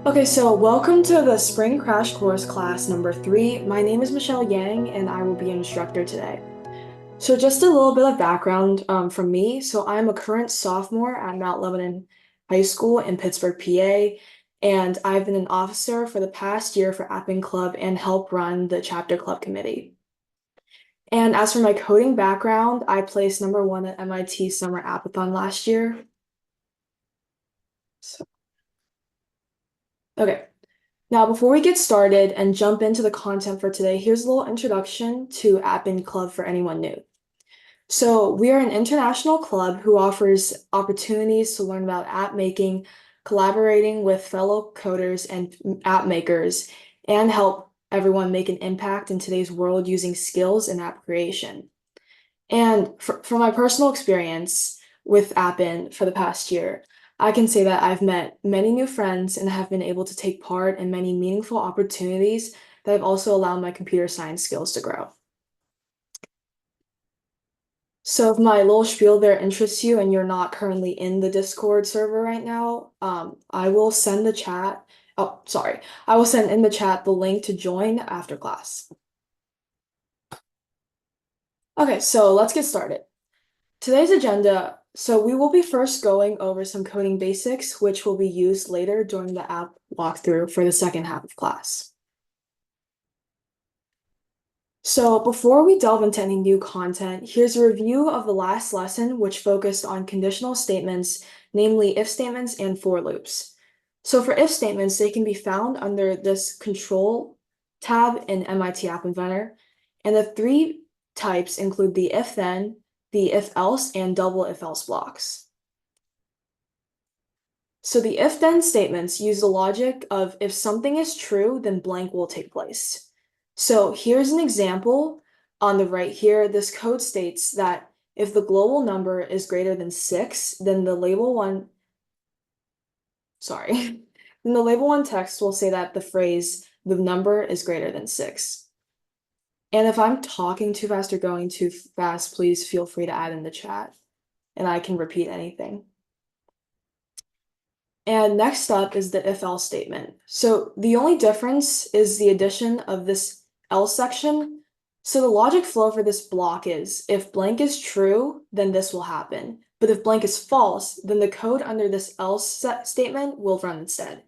Okay, so welcome to the Spring Crash Course class number 3. My name is Michelle Yang, and I will be your instructor today. So just a little bit of background from me. So I'm a current sophomore at Mount Lebanon High School in Pittsburgh, PA, and I've been an officer for the past year for Appin Club and help run the chapter club committee. And as for my coding background, I placed number 1 at MIT Summer APPATHON last year. Okay. Now, before we get started and jump into the content for today, here's a little introduction to Appin Club for anyone new. So we are an international club who offers opportunities to learn about app making, collaborating with fellow coders and app makers, and help everyone make an impact in today's world using skills in app creation. And from my personal experience with Appin for the past year, I can say that I've met many new friends and have been able to take part in many meaningful opportunities that have also allowed my computer science skills to grow. So if my little spiel there interests you and you're not currently in the Discord server right now, I will send the chat. Oh, sorry. I will send in the chat the link to join after class. Okay, so let's get started. Today's agenda, so we will be first going over some coding basics, which will be used later during the app walkthrough for the second half of class. So before we delve into any new content, here's a review of the last lesson, which focused on conditional statements, namely if statements and for loops. So for if statements, they can be found under this control tab in MIT App Inventor. And the 3 types include the if-then, the if-else, and double if-else blocks. So the if-then statements use the logic of if something is true, then blank will take place. So here's an example on the right here. This code states that if the global number is greater than 6, then the label 1, then the label 1 text will say that the phrase, the number is greater than 6. And if I'm talking too fast or going too fast, please feel free to add in the chat, and I can repeat anything. And next up is the if-else statement. So the only difference is the addition of this else section. So the logic flow for this block is if blank is true, then this will happen. But if blank is false, then the code under this else statement will run instead.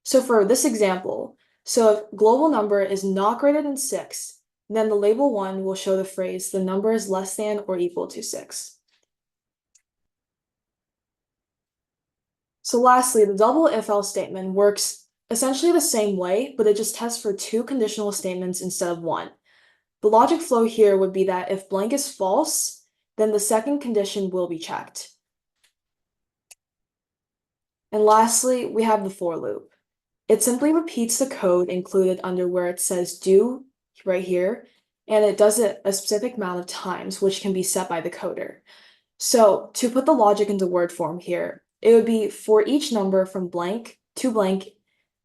So for this example, so if global number is not greater than 6, then the label 1 will show the phrase the number is less than or equal to 6. So lastly, the double if-else statement works essentially the same way, but it just tests for 2 conditional statements instead of 1. The logic flow here would be that if blank is false, then the second condition will be checked. And lastly, we have the for loop. It simply repeats the code included under where it says do right here, and it does it a specific amount of times, which can be set by the coder. So to put the logic into word form here, it would be for each number from blank to blank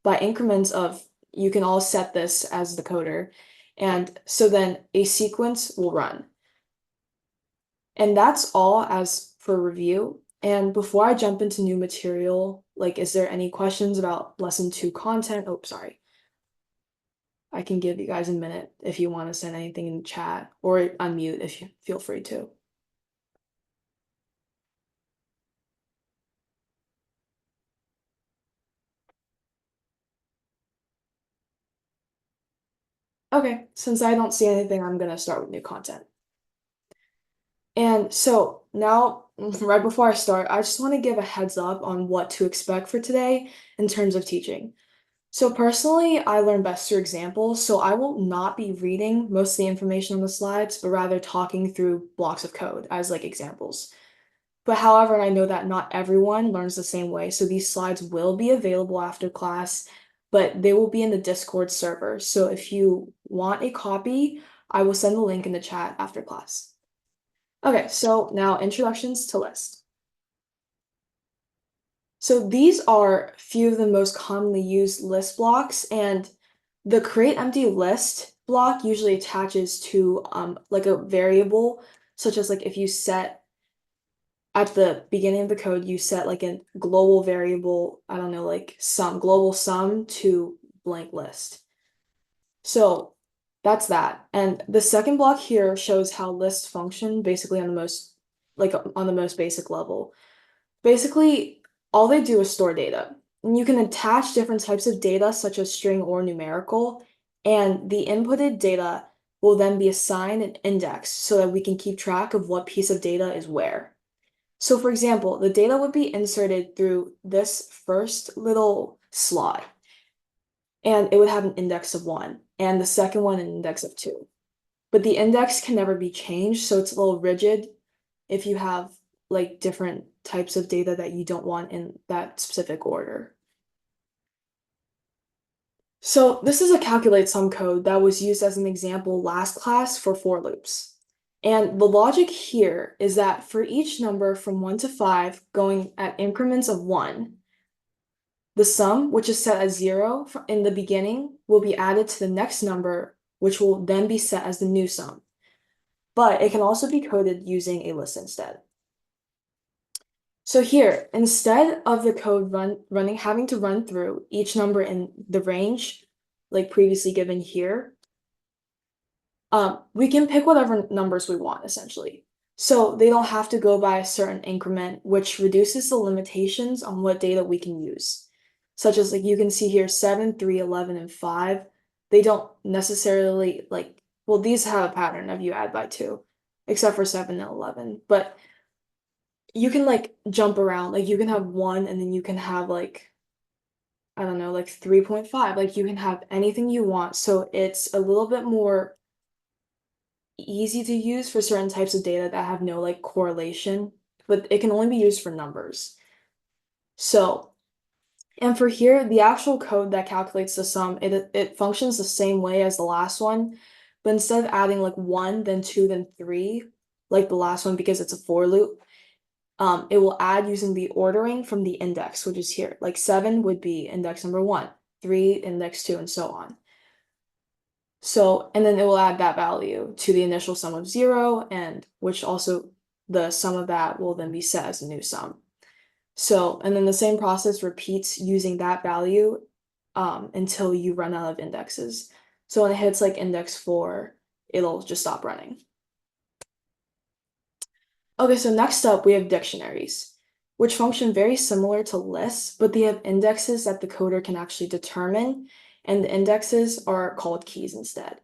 by increments of, you can all set this as the coder, and so then a sequence will run. And that's all as for review. And before I jump into new material, is there any questions about lesson 2 content? Oh, sorry. I can give you guys a minute if you want to send anything in the chat, or unmute if you feel free to. Okay, since I don't see anything, I'm gonna start with new content. And so now, right before I start, I just want to give a heads up on what to expect for today in terms of teaching. So personally, I learn best through examples, so I will not be reading most of the information on the slides, but rather talking through blocks of code as examples. But however, I know that not everyone learns the same way, so these slides will be available after class, but they will be in the Discord server. So if you want a copy, I will send the link in the chat after class. Okay, so now introductions to list. So these are a few of the most commonly used list blocks, and the create empty list block usually attaches to a variable, such as if you set at the beginning of the code, you set like a global variable, I don't know, like global sum to blank list. So that's that. And the second block here shows how lists function basically on the most basic level. Basically, all they do is store data. And you can attach different types of data, such as string or numerical, and the inputted data will then be assigned an index so that we can keep track of what piece of data is where. So for example, the data would be inserted through this first little slot, and it would have an index of 1, and the second one an index of 2. But the index can never be changed, so it's a little rigid if you have like different types of data that you don't want in that specific order. So this is a calculate sum code that was used as an example last class for for loops. And the logic here is that for each number from 1 to 5 going at increments of 1, the sum, which is set as 0 in the beginning, will be added to the next number, which will then be set as the new sum. But it can also be coded using a list instead. So here, instead of the code having to run through each number in the range, like previously given here, we can pick whatever numbers we want, essentially. So they don't have to go by a certain increment, which reduces the limitations on what data we can use. Such as like you can see here, 7, 3, 11, and 5. They don't necessarily well, these have a pattern of you add by 2, except for 7 and 11. But you can like jump around. Like you can have 1 and then you can have like, I don't know, like 3.5. Like you can have anything you want. So it's a little bit more easy to use for certain types of data that have no like correlation, but it can only be used for numbers. So, and for here, the actual code that calculates the sum, it functions the same way as the last one, but instead of adding like 1, then 2, then 3, like the last one because it's a for loop, it will add using the ordering from the index, which is here. Like 7 would be index number 1, 3, index 2, and so on. So, and then it will add that value to the initial sum of 0, and which also the sum of that will then be set as a new sum. So, and then the same process repeats using that value until you run out of indexes. So when it hits like index 4, it'll just stop running. Okay, so next up we have dictionaries, which function very similar to lists, but they have indexes that the coder can actually determine, and the indexes are called keys instead.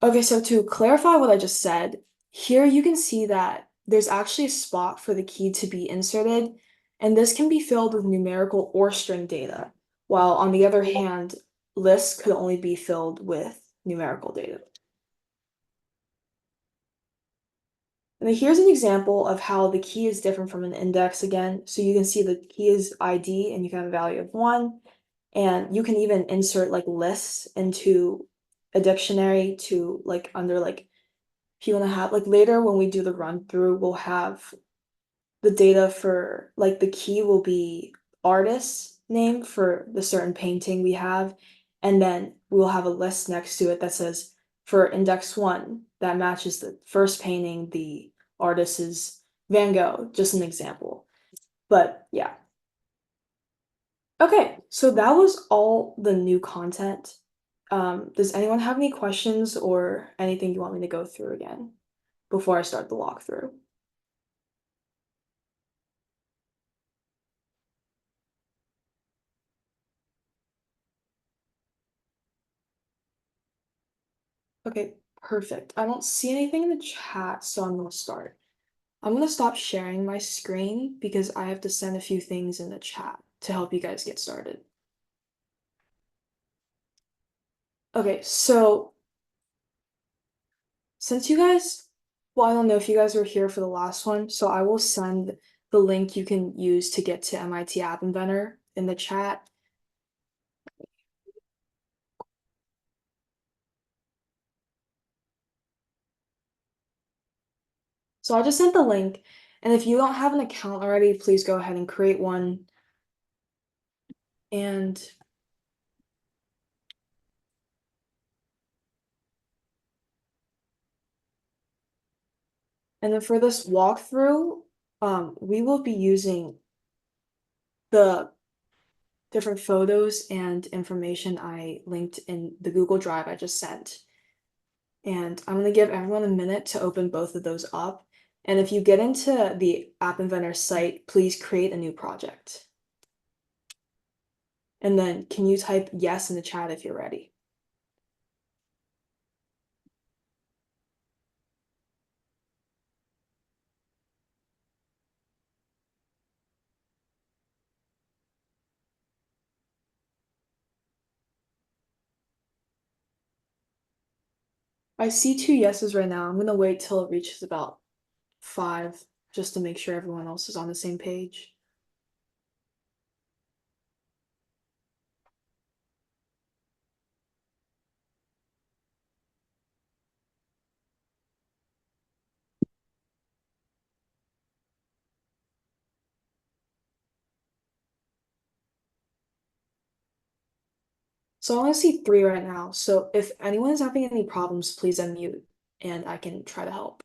Okay, so to clarify what I just said, here you can see that there's actually a spot for the key to be inserted, and this can be filled with numerical or string data, while on the other hand, lists could only be filled with numerical data. And then here's an example of how the key is different from an index again. So you can see the key is ID and you can have a value of 1. And you can even insert like lists into a dictionary to like under like if you want to have like later when we do the run through, we'll have the data for like the key will be artist's name for the certain painting we have. And then we'll have a list next to it that says for index 1 that matches the first painting, the artist is Van Gogh, just an example. But yeah. Okay, so that was all the new content. Does anyone have any questions or anything you want me to go through again before I start the walkthrough? Okay, perfect. I don't see anything in the chat, so I'm gonna start. I'm gonna stop sharing my screen because I have to send a few things in the chat to help you guys get started. Okay, so since you guys, well, I don't know if you guys were here for the last one, so I will send the link you can use to get to MIT App Inventor in the chat. So I just sent the link, and if you don't have an account already, please go ahead and create one. And And then for this walkthrough, we will be using the different photos and information I linked in the Google Drive I just sent. And I'm gonna give everyone a minute to open both of those up. And if you get into the App Inventor site, please create a new project. And then can you type yes in the chat if you're ready? I see 2 yeses right now. I'm gonna wait till it reaches about 5 just to make sure everyone else is on the same page. So I only see 3 right now. So if anyone is having any problems, please unmute and I can try to help.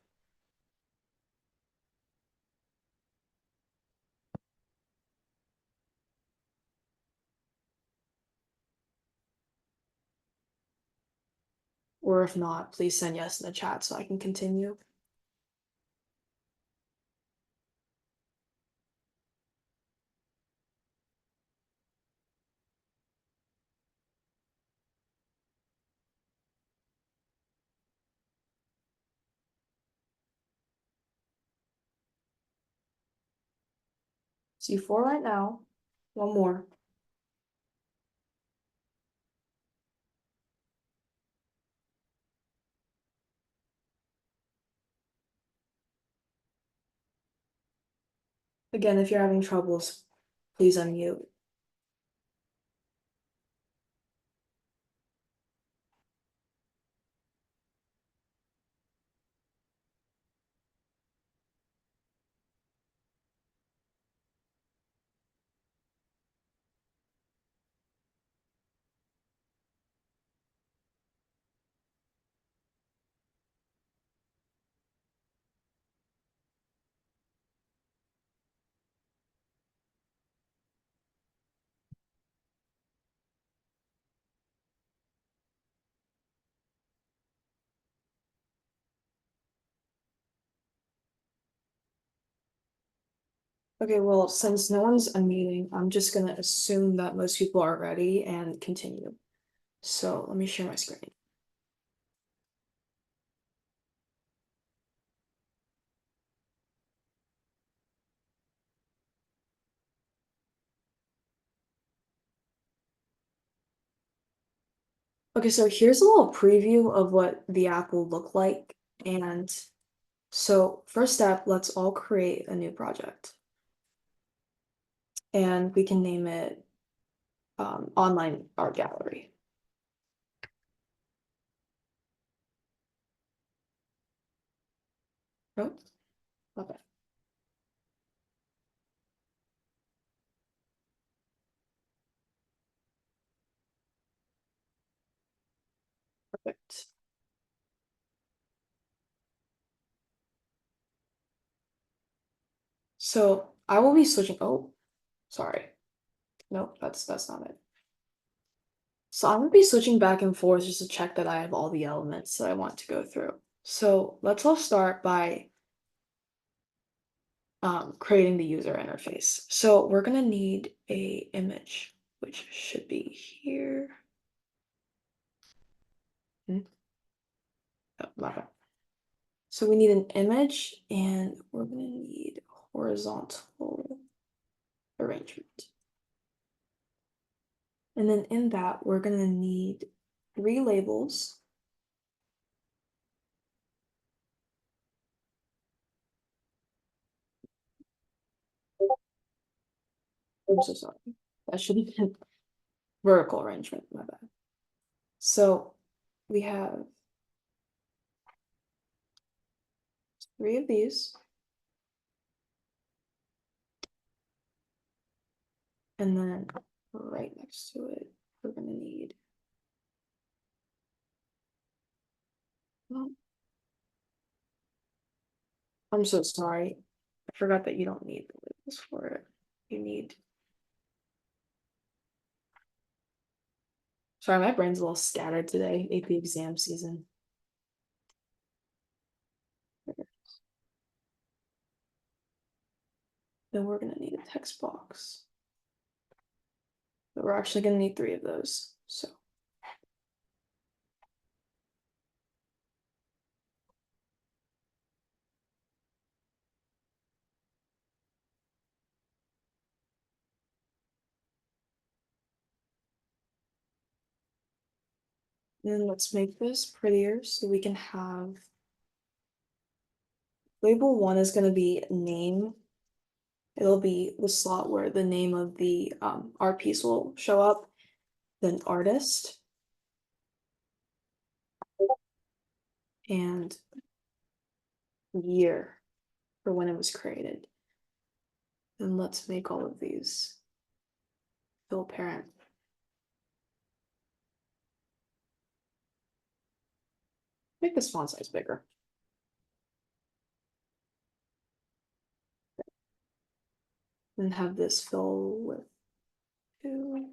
Or if not, please send yes in the chat so I can continue. See 4 right now. One more. Again, if you're having troubles, please unmute. Okay, well, since no one's unmuting, I'm just gonna assume that most people are ready and continue. So let me share my screen. Okay, so here's a little preview of what the app will look like. And so first step, let's all create a new project. And we can name it Online Art Gallery. Oh, okay, perfect. So I will be switching. Oh, sorry. Nope, that's not it. So I'm gonna be switching back and forth just to check that I have all the elements that I want to go through. So let's all start by creating the user interface. So we're gonna need a image, which should be here. Oh, my bad. So we need an image and we're gonna need horizontal arrangement. And then in that, we're gonna need 3 labels. I'm so sorry. That should have been vertical arrangement, my bad. So we have 3 of these. And then right next to it, we're gonna need well, I'm so sorry. I forgot that you don't need the labels for it. You need. Sorry, my brain's a little scattered today. AP exam season. Then we're gonna need a text box. But we're actually gonna need 3 of those. So then let's make this prettier so we can have label 1 is gonna be name. It'll be the slot where the name of the art piece will show up. Then artist and year for when it was created. And let's make all of these fill parent. Make this font size bigger. And have this fill with 2.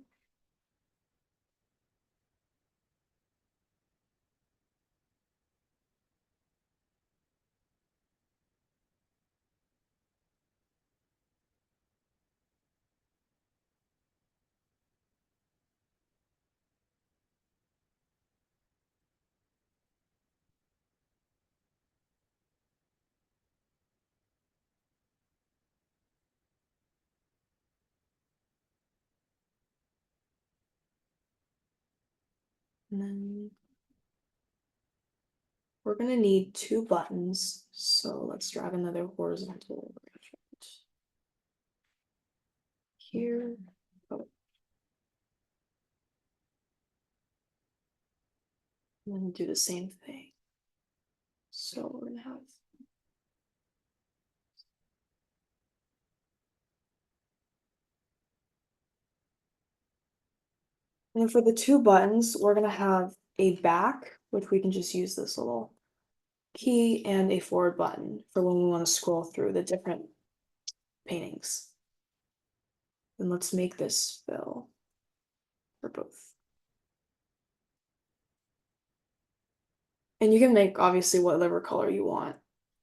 And then we're gonna need 2 buttons. So let's drag another horizontal arrangement here. Oh, and then do the same thing. So we're gonna have and then for the 2 buttons, we're gonna have a back, which we can just use this little key, and a forward button for when we want to scroll through the different paintings. And let's make this fill for both. And you can make obviously whatever color you want,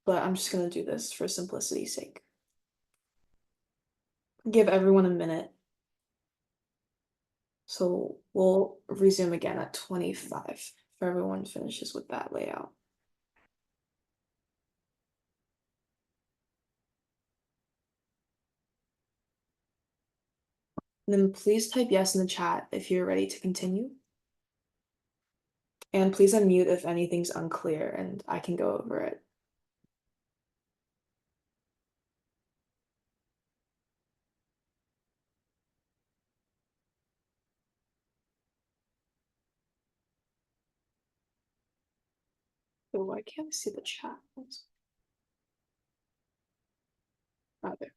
but I'm just gonna do this for simplicity's sake. Give everyone a minute. So we'll resume again at 25 if everyone finishes with that layout. And then please type yes in the chat if you're ready to continue. And please unmute if anything's unclear and I can go over it. Oh, why can't I see the chat? Oh, there.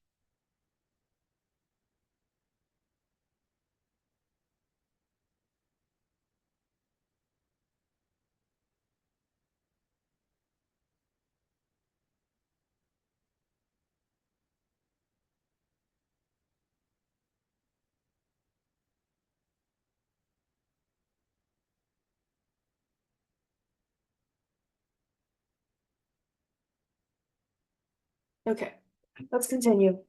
Okay, let's continue.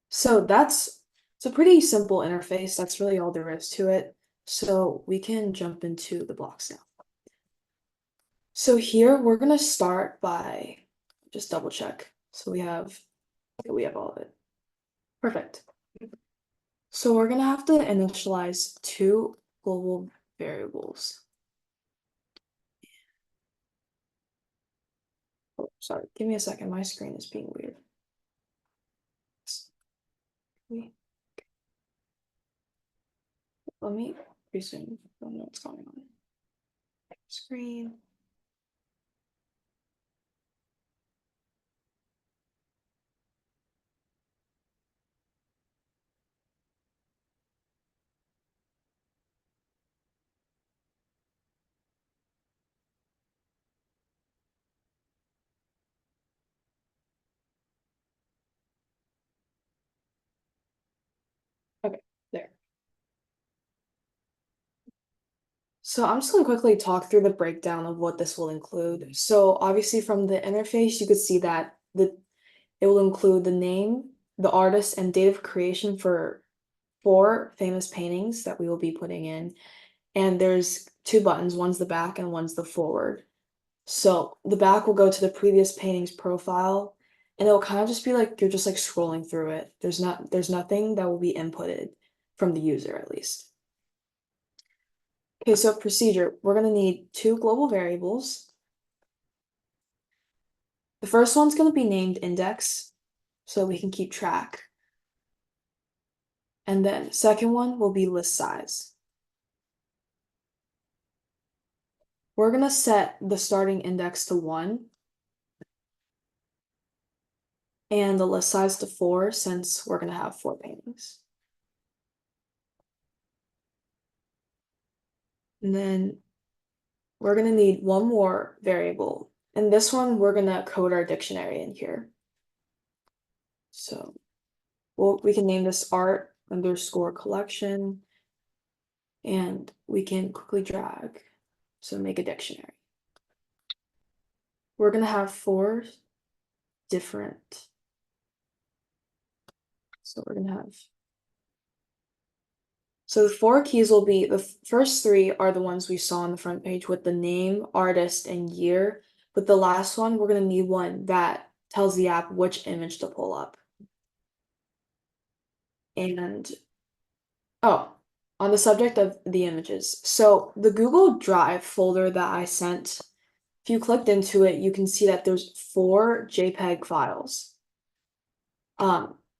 So it's a pretty simple interface. That's really all there is to it. So we can jump into the blocks now. So here we're gonna start by just double check. So we have all of it. Perfect. So we're gonna have to initialize 2 global variables. Oh, sorry, give me a second. My screen is being weird. Let me resume. I don't know what's going on. Screen. So I'm just going to quickly talk through the breakdown of what this will include. So obviously from the interface, you could see that it will include the name, the artist, and date of creation for four famous paintings that we will be putting in. And there's two buttons, one's the back and one's the forward. So the back will go to the previous painting's profile, and it'll kind of just be like you're just like scrolling through it. There's nothing that will be inputted from the user at least. Okay, so procedure, we're gonna need two global variables. The first one's gonna be named index, so we can keep track. And then second one will be list size. We're gonna set the starting index to 1 and the list size to 4 since we're gonna have 4 paintings. And then we're gonna need one more variable. And this one, we're gonna code our dictionary in here. So we can name this art underscore collection, and we can quickly drag. So make a dictionary. We're gonna have 4 different. So we're gonna have. So the 4 keys will be the first 3 are the ones we saw on the front page with the name, artist, and year. But the last one, we're gonna need one that tells the app which image to pull up. And oh, on the subject of the images, so the Google Drive folder that I sent, if you clicked into it, you can see that there's 4 JPEG files.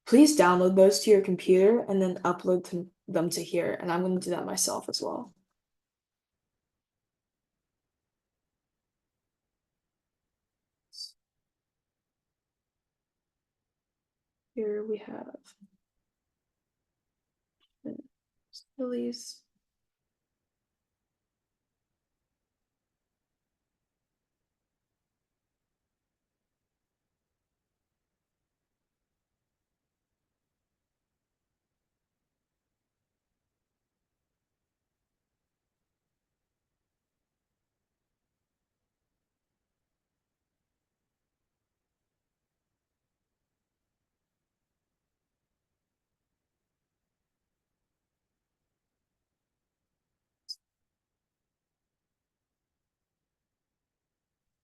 Please download those to your computer and then upload them to here, and I'm going to do that myself as well. Here we have release.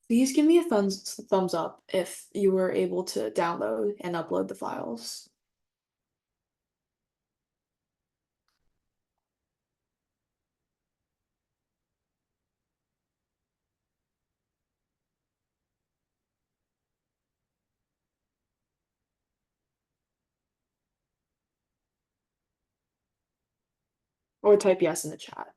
Please give me a thumbs up if you were able to download and upload the files. Or type yes in the chat.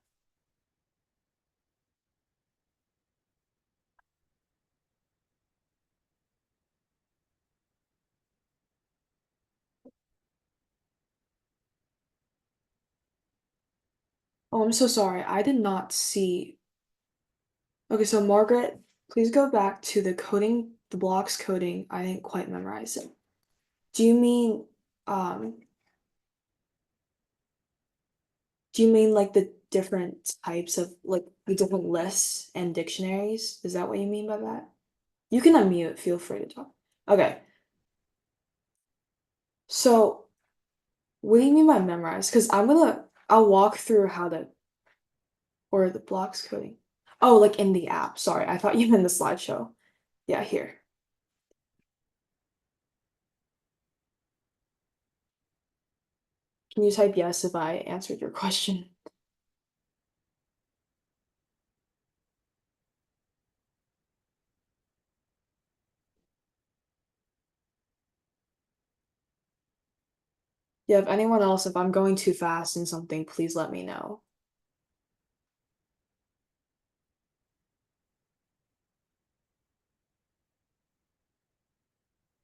Oh, I'm so sorry. I did not see. Okay, so Margaret, please go back to the blocks coding. I didn't quite memorize it. Do you mean, um, do you mean like the different types of like the different lists and dictionaries? Is that what you mean by that? You can unmute, feel free to talk. Okay, so what do you mean by memorize? Because I'll walk through how to, or the blocks coding. Oh, like in the app. Sorry, I thought you meant the slideshow. Yeah, here. Can you type yes if I answered your question? Yeah, if anyone else, if I'm going too fast in something, please let me know.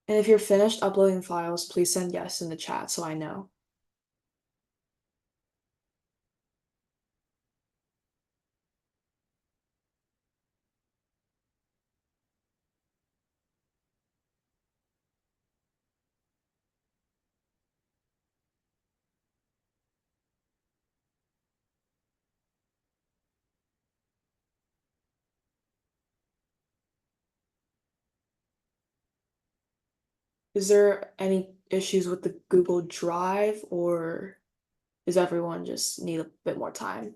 And if you're finished uploading files, please send yes in the chat so I know. Is there any issues with the Google Drive, or does everyone just need a bit more time?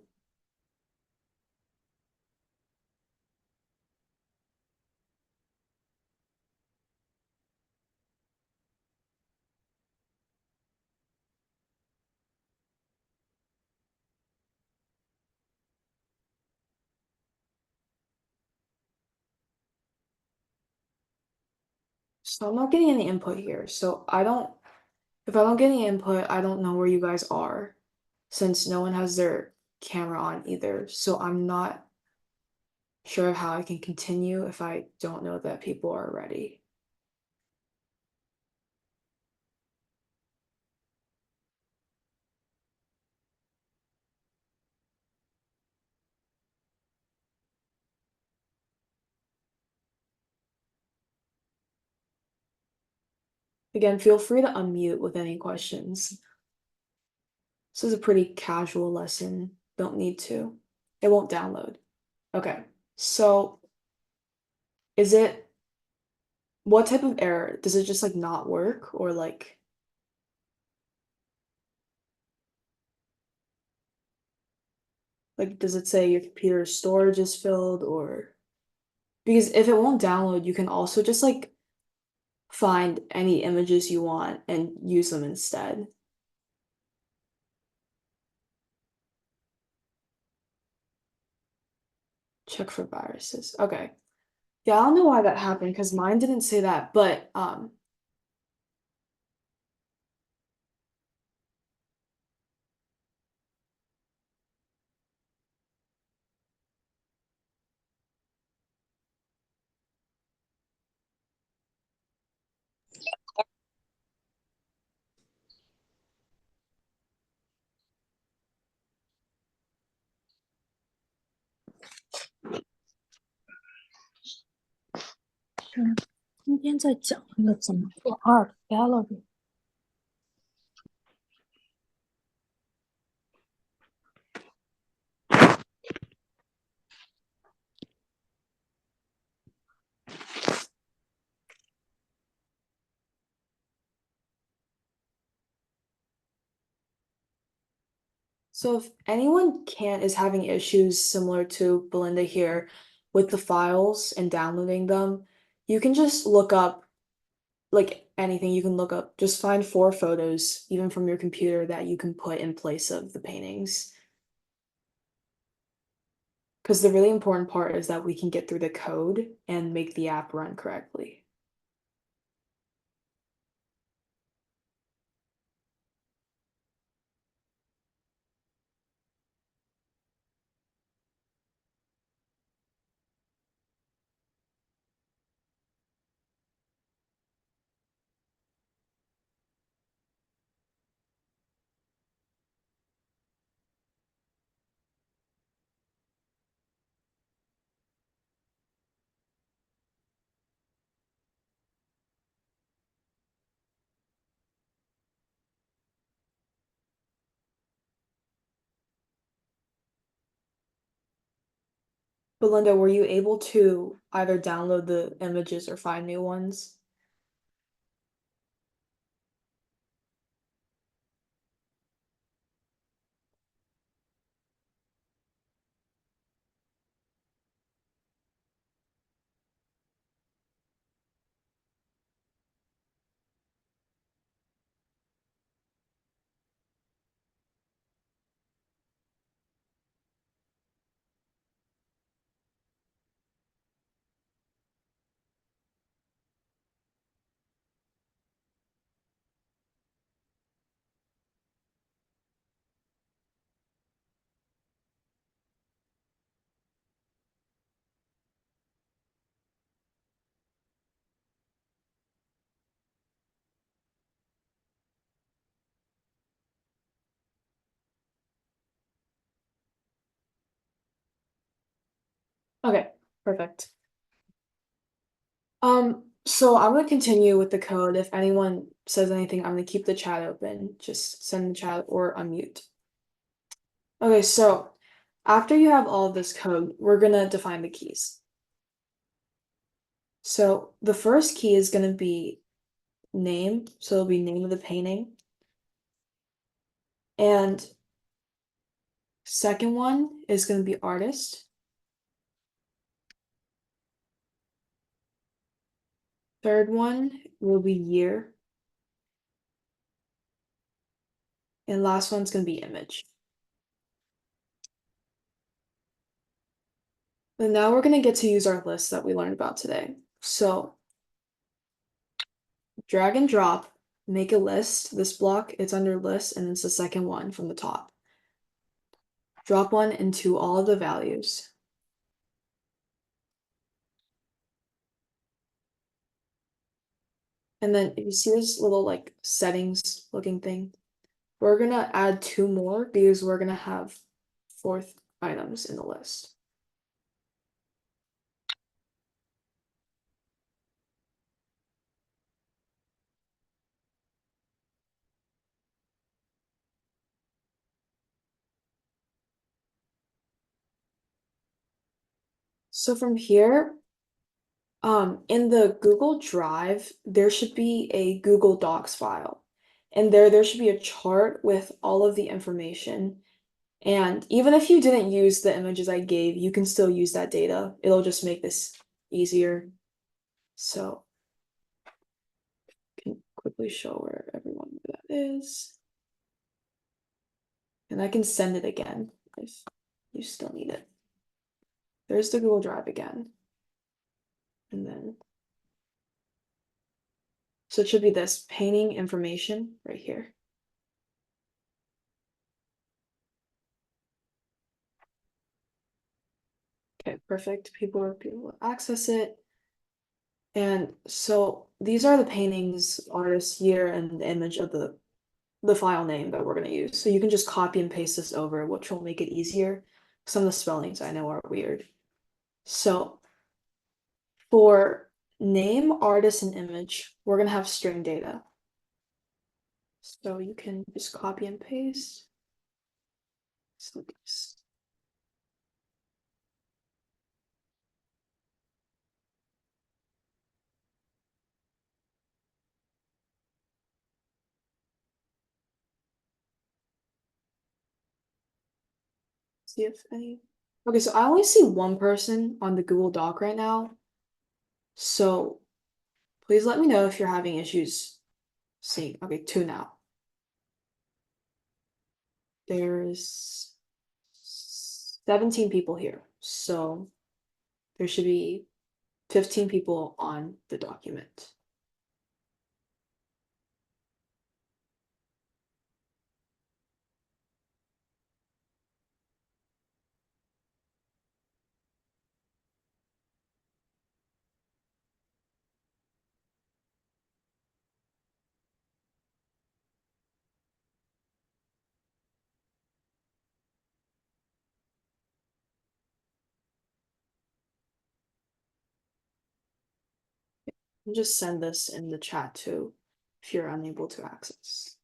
So I'm not getting any input here. So if I don't get any input, I don't know where you guys are since no one has their camera on either. So I'm not sure of how I can continue if I don't know that people are ready. Again, feel free to unmute with any questions. This is a pretty casual lesson. Don't need to. It won't download. Okay. So is it what type of error? Does it just like not work or like does it say your computer's storage is filled or because if it won't download, you can also just like find any images you want and use them instead. Check for viruses. Okay. Yeah, I don't know why that happened because mine didn't say that, but今天在讲那个怎么做 Art Gallery。so if anyone can't is having issues similar to Belinda here with the files and downloading them, you can just look up like anything you can look up. Just find 4 photos, even from your computer, that you can put in place of the paintings. Because the really important part is that we can get through the code and make the app run correctly. Belinda, were you able to either download the images or find new ones? Okay, perfect. So I'm gonna continue with the code. If anyone says anything, I'm gonna keep the chat open. Just send the chat or unmute. Okay, so after you have all of this code, we're gonna define the keys. So the first key is gonna be name, so it'll be name of the painting. And second one is going to be artist. Third one will be year. And last one's going to be image. And now we're going to get to use our list that we learned about today. So drag and drop, make a list. This block, it's under list, and it's the second one from the top. Drop one into all of the values. And then if you see this little like settings looking thing, we're gonna add two more because we're gonna have fourth items in the list. So from here, in the Google Drive, there should be a Google Docs file. And there should be a chart with all of the information. And even if you didn't use the images I gave, you can still use that data. It'll just make this easier. So I can quickly show where everyone where that is. And I can send it again if you still need it. There's the Google Drive again. And then, so it should be this painting information right here. Okay, perfect. People are able to access it. And so these are the paintings, artist, year, and the image of the file name that we're going to use. So you can just copy and paste this over, which will make it easier. Some of the spellings I know are weird. So for name, artist, and image, we're going to have string data. So you can just copy and paste. So this. See if any. Okay, so I only see one person on the Google Doc right now. So please let me know if you're having issues seeing. Okay, two now. There's 17 people here. So there should be 15 people on the document. And just send this in the chat too if you're unable to access.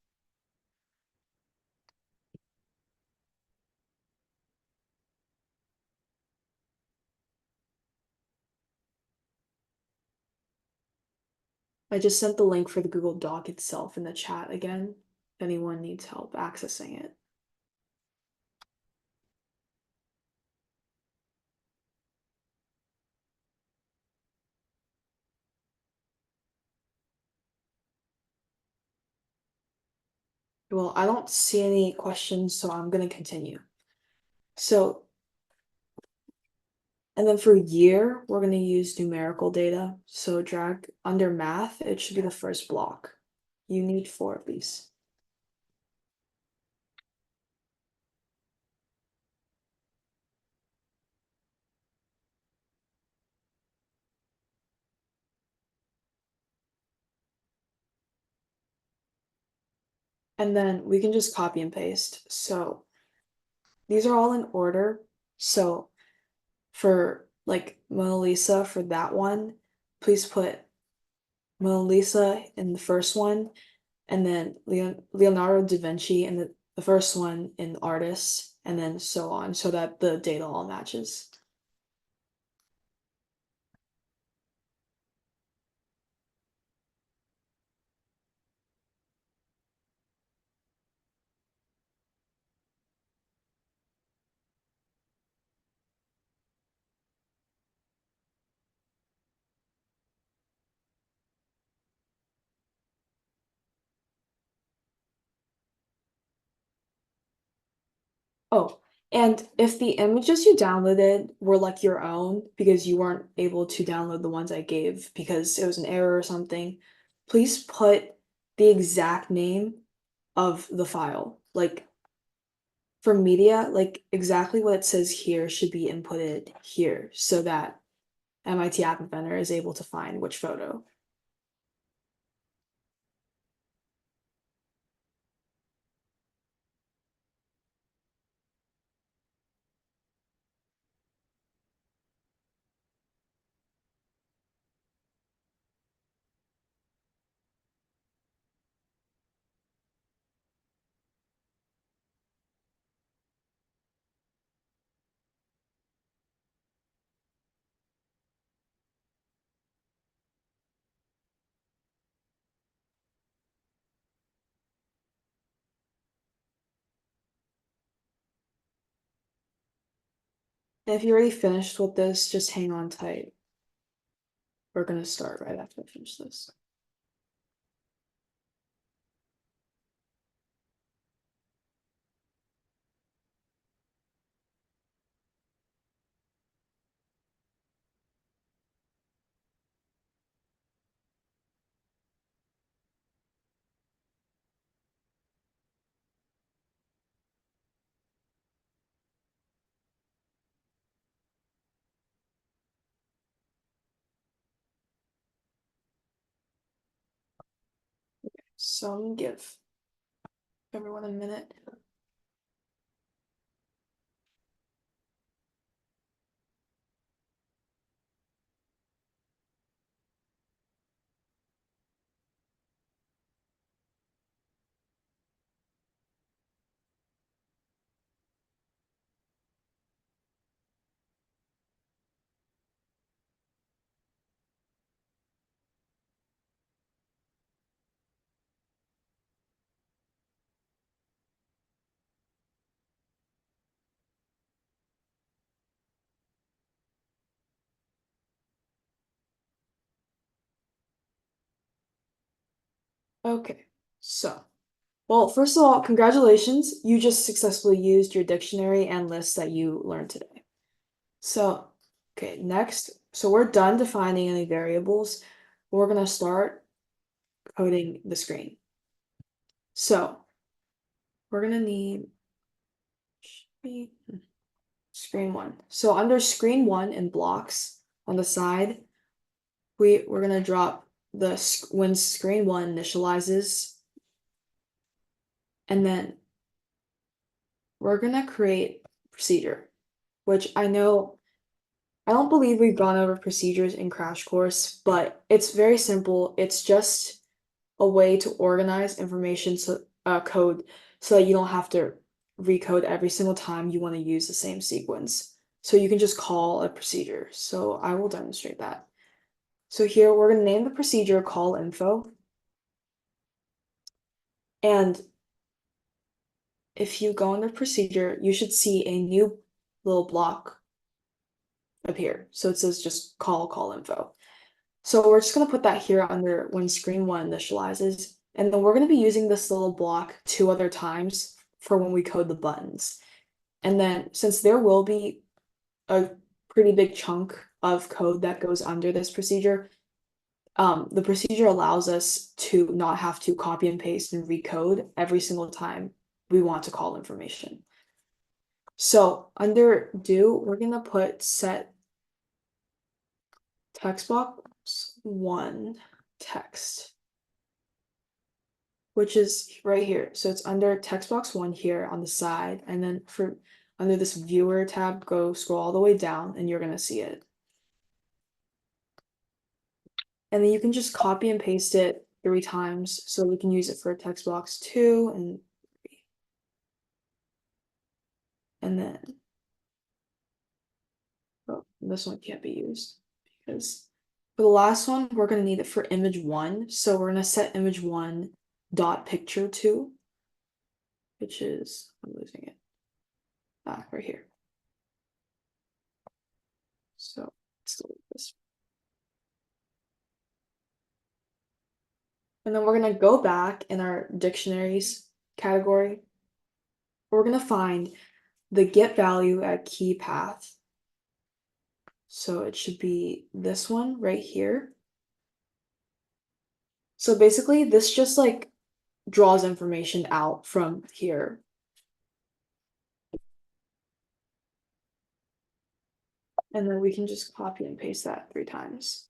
I just sent the link for the Google Doc itself in the chat again, if anyone needs help accessing it. Well, I don't see any questions, so I'm going to continue. So, and then for year, we're going to use numerical data. So drag under math, it should be the first block. You need 4 of these. And then we can just copy and paste. So these are all in order. So for like Mona Lisa, for that one, please put Mona Lisa in the first one, and then Leonardo da Vinci in the first one in artists, and then so on, so that the data all matches. Oh, and if the images you downloaded were like your own because you weren't able to download the ones I gave because it was an error or something, please put the exact name of the file. Like for media, like exactly what it says here should be inputted here so that MIT App Inventor is able to find which photo. And if you're already finished with this, just hang on tight. We're gonna start right after I finish this. So I'm gonna give everyone a minute. Okay, so, well, first of all, congratulations. You just successfully used your dictionary and lists that you learned today. So, okay, next, so we're done defining any variables. We're gonna start coding the screen. So, we're gonna need screen one. So under screen one in blocks on the side, we're gonna drop when screen one initializes, and then we're gonna create procedure, which I don't believe we've gone over procedures in Crash Course, but it's very simple. It's just a way to organize information code so that you don't have to recode every single time you want to use the same sequence. So you can just call a procedure. So I will demonstrate that. So here we're going to name the procedure call info. And if you go under procedure, you should see a new little block appear. So it says just call info. So we're just going to put that here under when screen one initializes. And then we're going to be using this little block 2 other times for when we code the buttons. And then since there will be a pretty big chunk of code that goes under this procedure, the procedure allows us to not have to copy and paste and recode every single time we want to call information. So under do, we're going to put set text box one text, which is right here. So it's under text box one here on the side. And then for under this viewer tab, go scroll all the way down and you're going to see it. And then you can just copy and paste it 3 times. So we can use it for text box 2 and 3. And then oh, this one can't be used because for the last one, we're going to need it for image 1. So we're going to set image 1 dot picture 2, which is, I'm losing it, right here. So let's delete this. And then we're going to go back in our dictionaries category. We're going to find the get value at key path. So it should be this one right here. So basically this just like draws information out from here. And then we can just copy and paste that 3 times.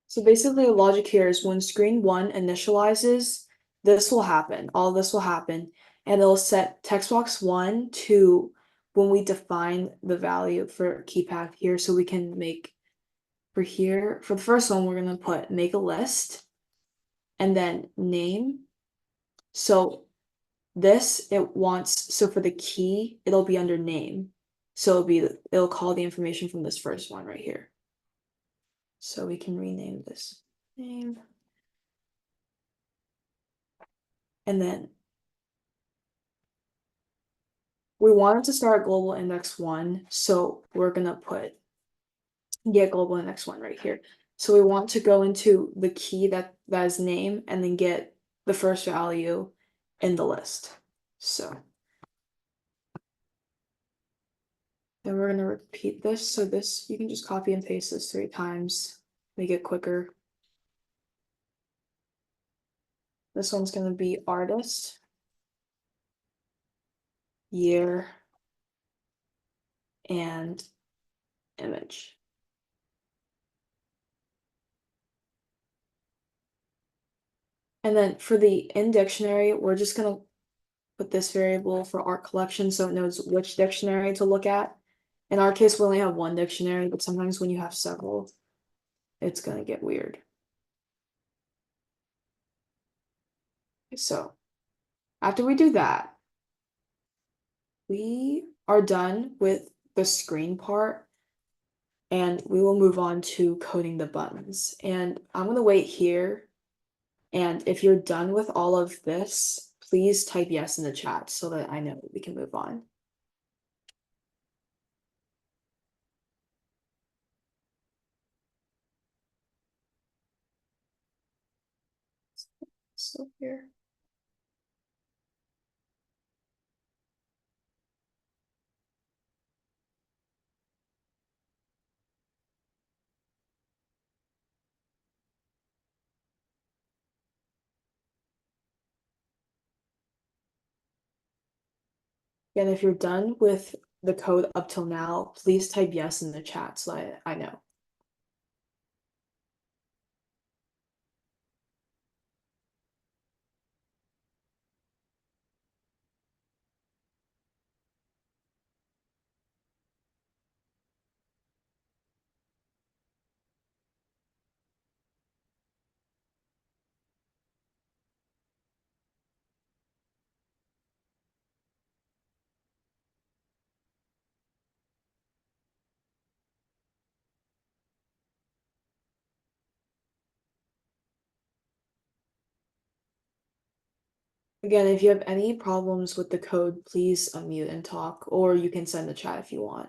So basically the logic here is when screen 1 initializes, this will happen, all this will happen, and it'll set text box 1 to when we define the value for key path here, so we can make for here, for the first one, we're gonna put make a list and then name. So this, it wants, so for the key, it'll be under name. So it'll call the information from this first one right here. So we can rename this name. And then we wanted to start global index 1, so we're gonna put get global index 1 right here. So we want to go into the key that is name and then get the first value in the list. So then we're gonna repeat this. So this, you can just copy and paste this 3 times, make it quicker. This one's gonna be artist, year, and image. And then for the in dictionary, we're just gonna put this variable for art collection so it knows which dictionary to look at. In our case, we only have 1 dictionary, but sometimes when you have several, it's gonna get weird. So after we do that, we are done with the screen part and we will move on to coding the buttons. And I'm gonna wait here. And if you're done with all of this, please type yes in the chat so that I know we can move on. So here. And if you're done with the code up till now, please type yes in the chat so I know. Again, if you have any problems with the code, please unmute and talk, or you can send the chat if you want.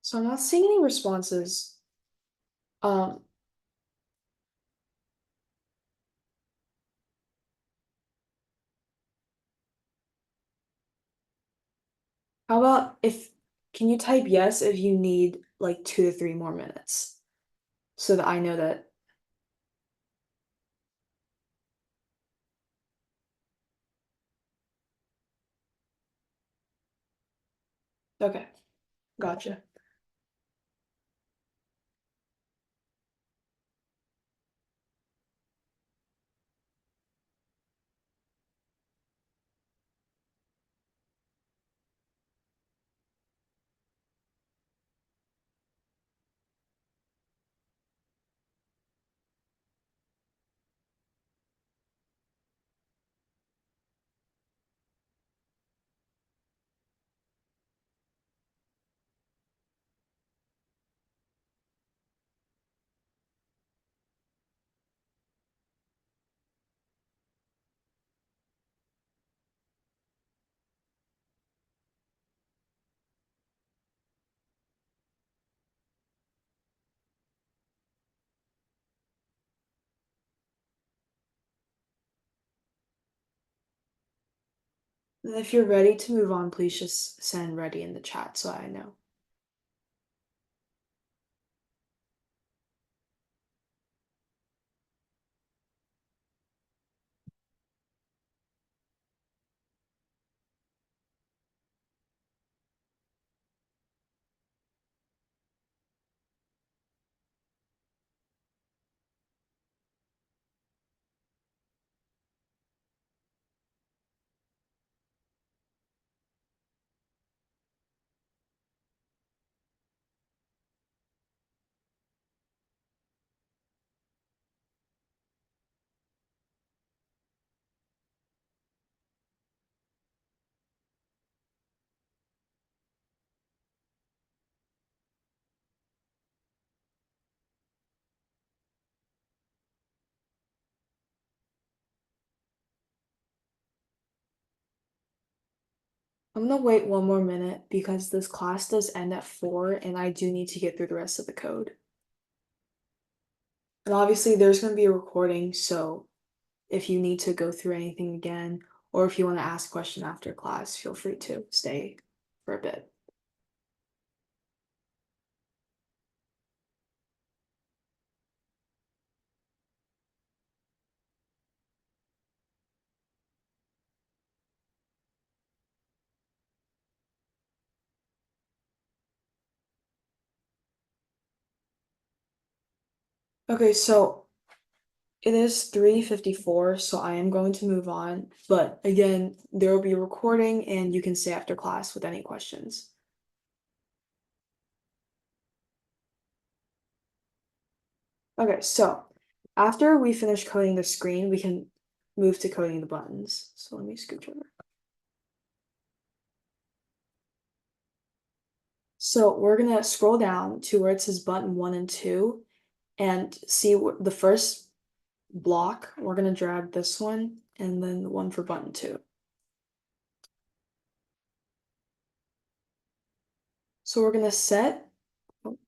So I'm not seeing any responses. Um, how about if can you type yes if you need like 2 to 3 more minutes so that I know that. Okay, gotcha. If you're ready to move on, please just send ready in the chat so I know. I'm gonna wait one more minute because this class does end at 4 and I do need to get through the rest of the code. And obviously there's gonna be a recording, so if you need to go through anything again, or if you want to ask a question after class, feel free to stay for a bit. Okay, so it is 3:54, so I am going to move on. But again, there will be a recording and you can stay after class with any questions. Okay, so after we finish coding the screen, we can move to coding the buttons. So let me scooch over. So we're gonna scroll down to where it says button 1 and 2 and see what the first block. We're gonna drag this one and then the one for button 2. So we're gonna set oh,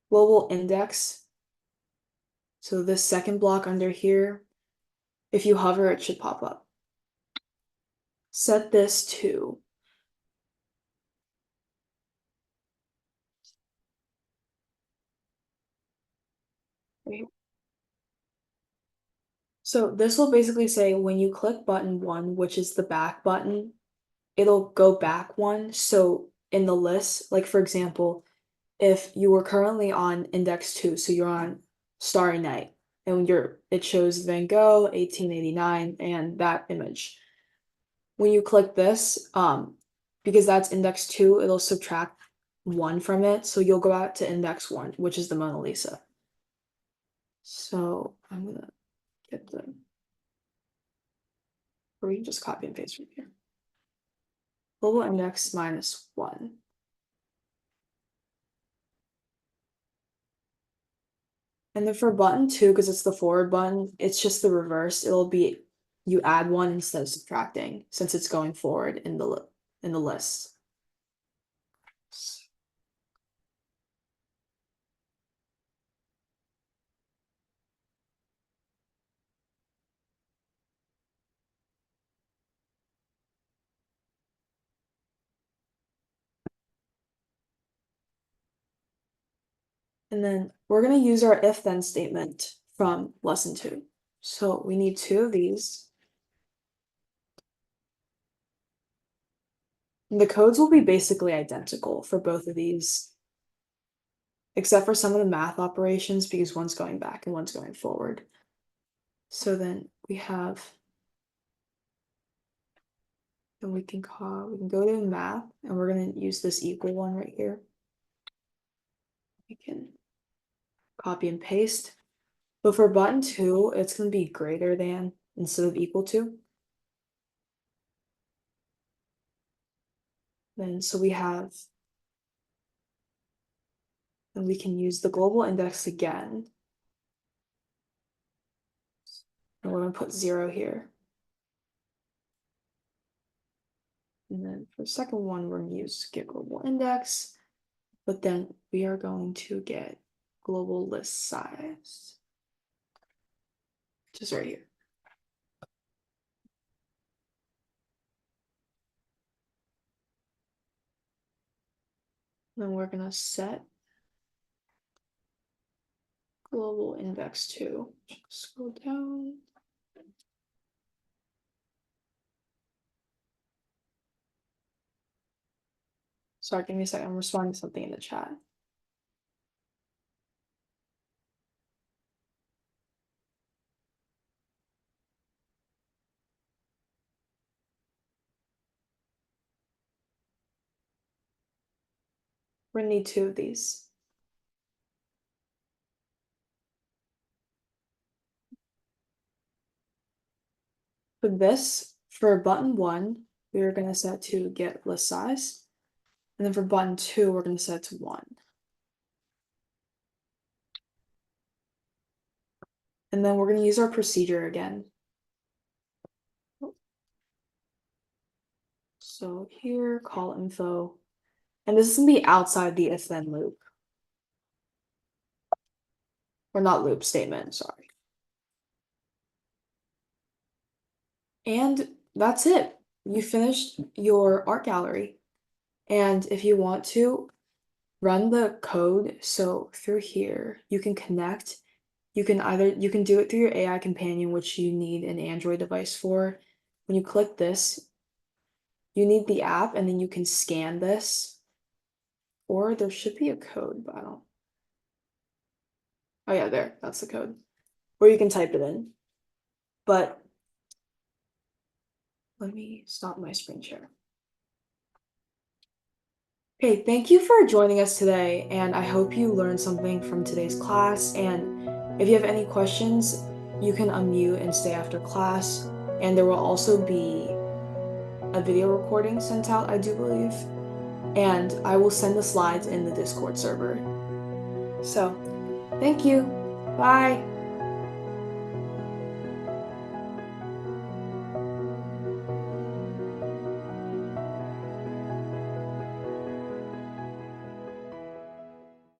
global index. So this second block under here, if you hover, it should pop up. Set this to wait. So this will basically say when you click button 1, which is the back button, it'll go back one. So in the list, like for example, if you were currently on index 2, so you're on Starry Night, and it shows Van Gogh, 1889, and that image. When you click this, because that's index 2, it'll subtract 1 from it, so you'll go out to index 1, which is the Mona Lisa. So I'm gonna get or we can just copy and paste from here. Global index minus 1. And then for button 2, because it's the forward button, it's just the reverse. It'll be you add 1 instead of subtracting, since it's going forward in the list. And then we're gonna use our if-then statement from lesson 2. So we need 2 of these. And the codes will be basically identical for both of these, except for some of the math operations because one's going back and one's going forward. So then we have, and we can go to math and we're gonna use this equal one right here. We can copy and paste. But for button 2, it's gonna be greater than instead of equal to. Then so we have, and we can use the global index again. And we're gonna put 0 here. And then for the second one, we're gonna use get global index, but then we are going to get global list size, which is right here. Then we're gonna set global index 2. Scroll down. Sorry, give me a second. I'm responding to something in the chat. We're gonna need 2 of these. For this, for button 1, we're gonna set to get list size. And then for button 2, we're gonna set to 1. And then we're gonna use our procedure again. So here, call info. And this is gonna be outside the if then loop. Or not loop statement, sorry. And that's it. You finished your art gallery. And if you want to, run the code. So through here, you can connect. You can do it through your AI companion, which you need an Android device for. When you click this, you need the app, and then you can scan this. Or there should be a code, but I don't. Oh yeah, there, that's the code. Or you can type it in. But let me stop my screen share. Okay, thank you for joining us today, and I hope you learned something from today's class. And if you have any questions, you can unmute and stay after class. And there will also be a video recording sent out, I do believe. And I will send the slides in the Discord server. So, thank you. Bye.